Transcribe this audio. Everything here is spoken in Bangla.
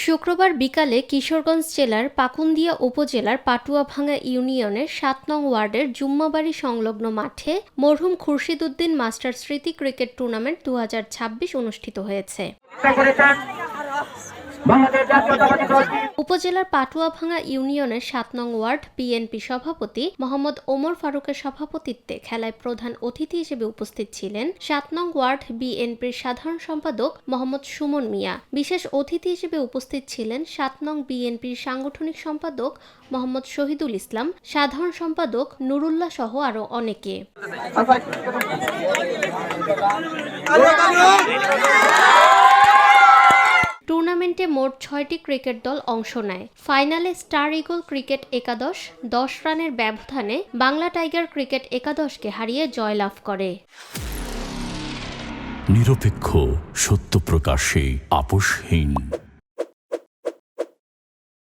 শুক্রবার বিকালে কিশোরগঞ্জ জেলার পাকুন্দিয়া উপজেলার পাটুয়াভাঙ্গা ইউনিয়নের ৭ নং ওয়ার্ডের জুম্মাবাড়ি সংলগ্ন মাঠে মরহুম খুরশিদ উদ্দিন মাস্টার স্মৃতি ক্রিকেট টুর্নামেন্ট ২০২৬ অনুষ্ঠিত হয়েছে। উপজেলার পাটুয়াভাঙ্গা ইউনিয়নের ৭ নং ওয়ার্ড বিএনপি সভাপতি মোহাম্মদ ওমর ফারুকের সভাপতিত্বে খেলায় প্রধান অতিথি হিসেবে উপস্থিত ছিলেন ৭ নং ওয়ার্ড বিএনপির সাধারণ সম্পাদক মোহাম্মদ সুমন মিয়া। বিশেষ অতিথি হিসেবে উপস্থিত ছিলেন ৭ নং বিএনপির সাংগঠনিক সম্পাদক মোহাম্মদ শহীদুল ইসলাম, সাধারণ সম্পাদক নুরুল্লাহ সহ আরো অনেকে। টুর্নামেন্টে মোট ৬টি ক্রিকেট দল অংশ নেয়। ফাইনালে স্টার ইগল ক্রিকেট একাদশ ১০ রানের ব্যবধানে বাংলা টাইগার ক্রিকেট একাদশকে হারিয়ে জয়লাভ করে। নিরপেক্ষ, সত্য প্রকাশে আপোষহীন।